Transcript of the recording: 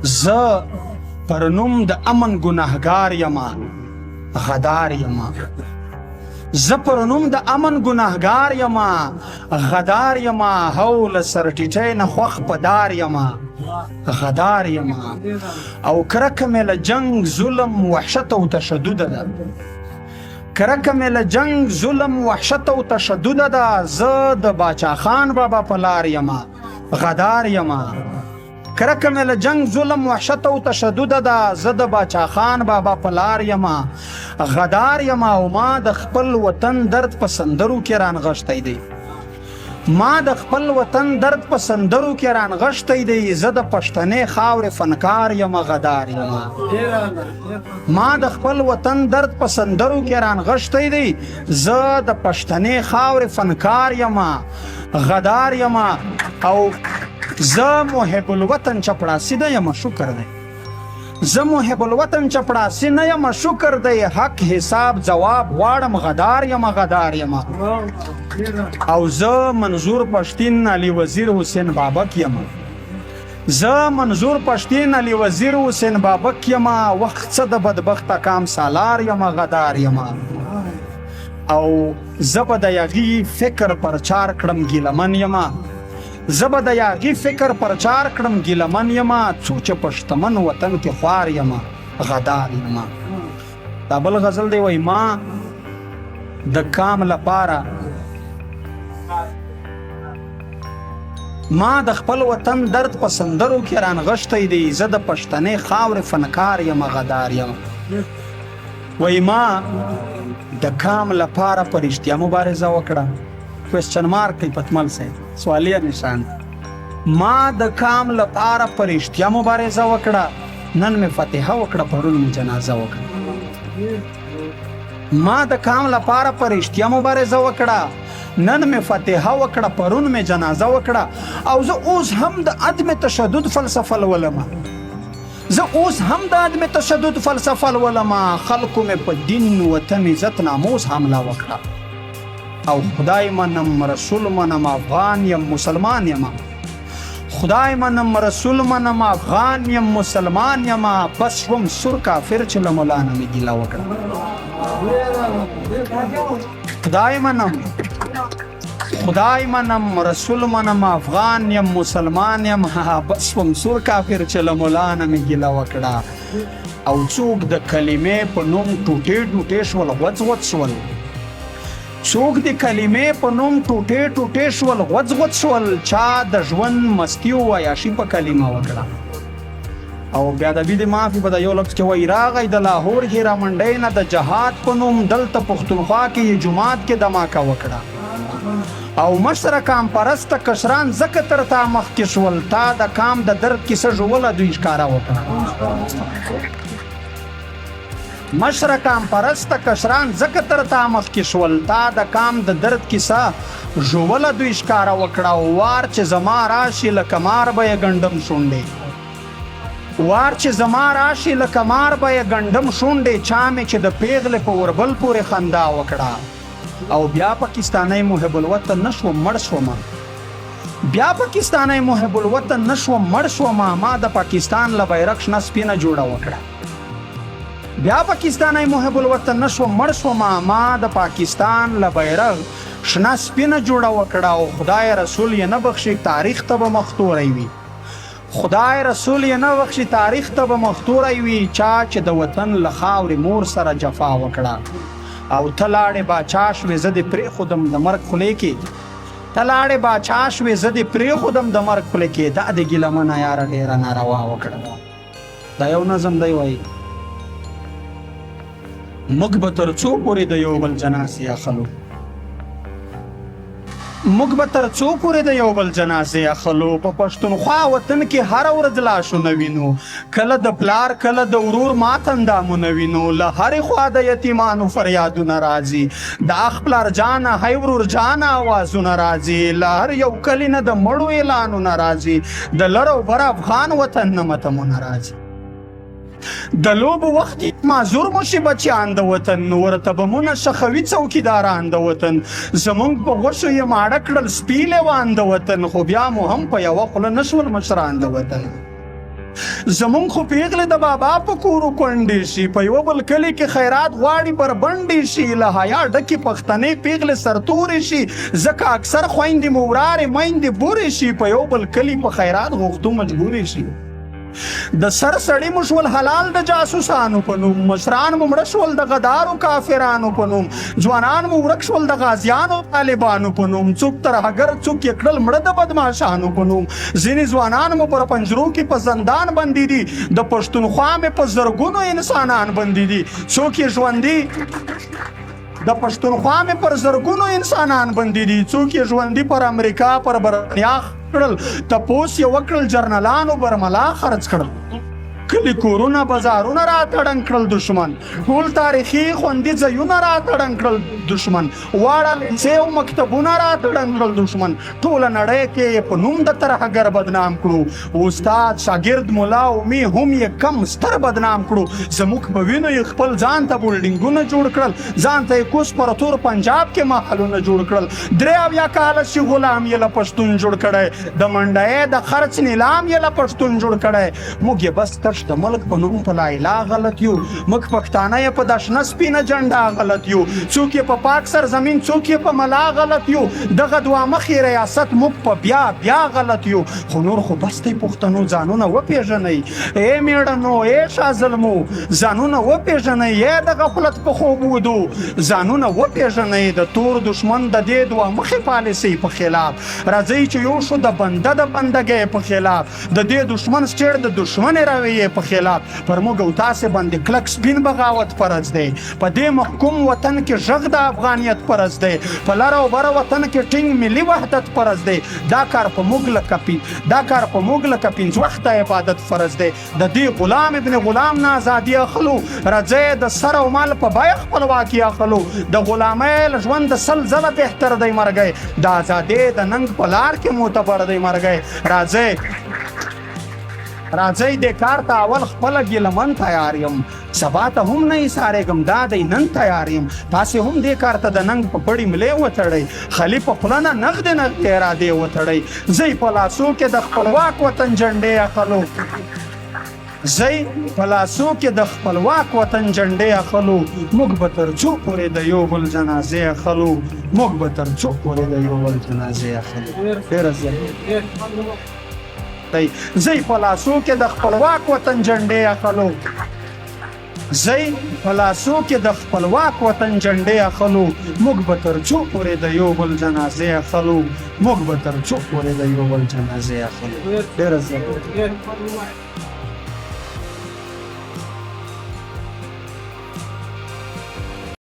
زه پر نوم د امن ګناهګار یما غدار یما زه پر نوم د امن ګناهګار یما غدار یما هول سر ټیټی نه خوښ په دار یما غدار یما او کرکه مې له جنگ ظلم وحشت او تشدد ده کرکه مې له جنگ ظلم وحشت او تشدد ده زه د باچا خان بابا په لار یما غدار یما کرکه مې له جنگ ظلم وحشت او تشدد ده زه د باچا خان بابا په لار یما غدار یما او ما د خپل وطن درد په سندرو کې رانغښتی دی ما د خپل وطن درد په سندرو کې رانغښتی دی زه د پښتنې خاورې فنکار یم غدار یما ما د خپل وطن درد په سندرو کې رانغښتی دی زه د پښتنې خاورې فنکار یم غدار یما او زه محب الوطن چپړاسي نه یم شکر دی زه محب الوطن چپړاسي نه یم شکر دی حق حساب جواب غواړم غدار یم غدار یم او زه منظور پښتین علي وزیر حسین بابک یم زه منظور پښتین علي وزیر حسین بابک یم وخت څه د بدبخته کام سالار یم غدار یم او زه به د یغي فکر پرچار کړم ګیلمن یم زه به د یاغي فکر پرچار کړم ګیلمن یما څو چې پښتمن وطن کې خوار یما غدار یما دا بل غزل دی وای ما د کام لپاره ما د خپل وطن درد په سندرو کې رانغښتی دی زه د پښتنې خاورې فنکار یما غدار یما وای ما د کام لپاره په رښتیا مبارزه وکړه کوېسچن مارک کوي پتمل صاحب سوالیه نشان ما د کام لپاره په رښتیا مبارزه وکړه نن مې فتحه وکړه پرون مې جنازه وکړه ما د کام لپاره په رښتیا مبارزه وکړه نن مې فتحه وکړه پرون مې جنازه وکړه او زه اوس هم د عدم تشدد فلسفه لولم زه اوس هم د عدم تشدد فلسفه لولم خلکو مې په دین وطن عزت ناموس حمله وکړه او خدای منم رسول منم افغان یم مسلمان یم خدای منم رسول منم افغان یم مسلمان یم بس شوم سور کافر چې له مولانا مې ګیله وکړه خدای منم رسول منم افغان یم مسلمان یم بس شوم سور کافر چې له مولانا مې ګیله وکړه او څوک د کلمې په نوم ټوټې ټوټې شول غوڅ غوڅ شول څوک د کلمې په نوم ټوټې ټوټې شول غوڅ غوڅ شول چا د ژوند مستی او عیاشي په کلمه وکړه او بیا د بید معافي په د یو لفظ کې وایي راغی د لاهور کې رامنډۍ نه د جهاد په نوم دلته پښتونخوا کې یې جومات کې دماکه وکړه او مشره کام پرسته کشران ځکه تر تا مخکې شول تا د کام د درد کیسه ژوله دوی ښکاره وکړه مشره کام پرسته کشران ځکه تر تا مخکې شول تا د کام د درد کیسه ژوله دوی ښکاره وکړه وار چې زما راشي لکه مار به یې ګنډم شونډې وار چې زما راشي لکه مار به یې ګنډم شونډې چا مې چې د پیغلې په وربل پورې خندا وکړه او بیا پاکستانی محب الوطن نشوم مړ شوم بیا پاکستانی محب الوطن نشوم مړ شوم ما د پاکستان له بیرغ شنه سپینه جوړه وکړه بیا پاکستانی محب الوطن نشوم مړ شوم ما د پاکستان له بیرغ شنه سپینه جوړه وکړه او خدای رسول یې نه بخښي تاریخ ته به مختوری وي خدای رسول یې نه بخښي تاریخ ته به مختوری وي چا چې د وطن له خاورې مور سره جفا وکړه او ته لاړې باچا شوې زه دې پرېښودم د مرګ خولې کې ته لاړې باچا شوې زه دې پرېښودم د مرګ خولې کې دا د ګیلمنه یاره ډېره ناروا وکړه دا یو نظم دی وایي موږ به تر څو پورې د یو بل جنازې اخلو موږ به تر څو پورې د یو بل جنازې اخلو په پښتونخوا وطن کې هره ورځ لاشونه وینو کله د پلار کله د ورور مات اندامونه وینو له هرې خوا د یتیمانو فریادونه راځي د اخ پلار جانه هی ورور جانه آوازونه راځي له هر یو کلي نه د مړو اعلانونه راځي د لر او بر افغان وطن نه متمونه راځي د لوبو وخت معذور مو شي بچیان د وطن ورته به مونه شخوي څوکیداران د وطن زمونږ په غوښو یې ماړه کړل سپي لیوان د وطن خو بیا مو هم په یوه خوله نه شول مشران د وطن زمون خو پیغله د بابا په کورو کونډې شي، په یو بل کلي کې خیرات غواړي بربنډې شي، له حیا ډکې پښتنې پیغلې سرتورې شي، ځکه اکثر خویندې مو ورارې میندې بورې شي، په یو بل کلي په خیرات غوښتو مجبورې شي. د سر سړی مو شول حلال د جاسوسانو په نوم، مشران مو مړه شول د غدارو کافرانو په نوم، ځوانان مو ورک شول د غازیانو طالبانو په نوم، څوک ترهګر څوک یې کړل مړه د بدماشانو په نوم، ځینې ځوانان مو پر پنجرو کې په زندان بندي دي، د پښتونخوا مې په زرګونو انسانان بندي دي، څوک یې ژوندي د پښتونخوا مې پر زرګونو انسانان بندي دي، څوک یې ژوندي پر امریکا پر برتانیا کړل، تپوس یې وکړل جرنلانو برملا خرڅ کړل، کلی کورونه بازارونه را تړن کړل دشمن، ټول تاریخي خوندي ځایونه را تړن کړل دشمن، واړه لیسې او مکتبونه را تړن کړل دشمن، ټوله نړۍ کې په نوم د ترهګر بدنام کړو، استاد شاګرد ملا اومي هم یې کم ستر بدنام کړو، زموږ په وینو یې خپل ځان ته بولډینګونه جوړ کړل، ځان ته یې کوس پر تور پنجاب کې محلونه جوړ کړل، 83 کاله چې غلام یې له پښتون جوړ کړی، د منډۍ د خرڅ نیلام یې له پښتون جوړ کړی، موږ یې بس تش د ملک په نوم په لا اله غلط یو، موږ پښتانه یې په دشنه سپینه جنډه غلط یو، څوک یې په پاک سر زمین څوک یې په ملا غلط یو، دغه دوه مخې ریاست موږ په بیا غلط یو، خو نور خو بس دی پښتنو ځانونه وپېژنئ، ای میړنو ای شازلمو ځانونه وپېژنئ، ای د غفلت په خوب ودو ځانونه وپېژنئ، د تور دشمن د دې دوه مخې پالیسۍ په خلاف راځئ چې یو شو د بنده د بندګۍ په خلاف، د دې دشمن سټیټ د دشمن رویې په خلاف، پر موږ او تاسې باندې کلک سپین بغاوت فرض دی، په دې محکوم وطن کې غږ د افغانیت فرض دی، په لر او بر وطن کې ټینګ ملي وحدت فرض دی، دا کار په موږ لکه پنځه وخته عبادت فرض دی، د دې غلام ابن غلام نه ازادي اخلو، راځئ د سر او مال په بیه خپلواکي اخلو، د غلامۍ له ژوند 100 ځله بهتر دی مرګی، د ازادۍ د ننګ په لار کې معتبر دی مرګی، راځئ دې کار ته اول خپله ګیلمن تیار یم، سبا ته هم نه ایسارېږم، دا دی نن تیار یم، تاسې هم دې کار ته د ننګ په پړي ملې وتړئ، خلي په خوله نه نغدې ارادې وتړئ، زی په لاسو کې د خپلواک وطن جنډې اخلو، زی په لاسو کې د خپلواک وطن جنډې اخلو، موږ به تر څو پورې د یو بل جنازې اخلو، موږ به تر څو پورې د یو بل جنازې اخلو، ډېره زیاته زی په لاسو کې د خپلواک وطن جنډې اخلو، زی په لاسو کې د خپلواک وطن جنډې اخلو، موږ به تر څو پورې د یو بل جنازې اخلو، موږ به تر څو پورې د یو بل جنازې اخلو، ډېره زیاته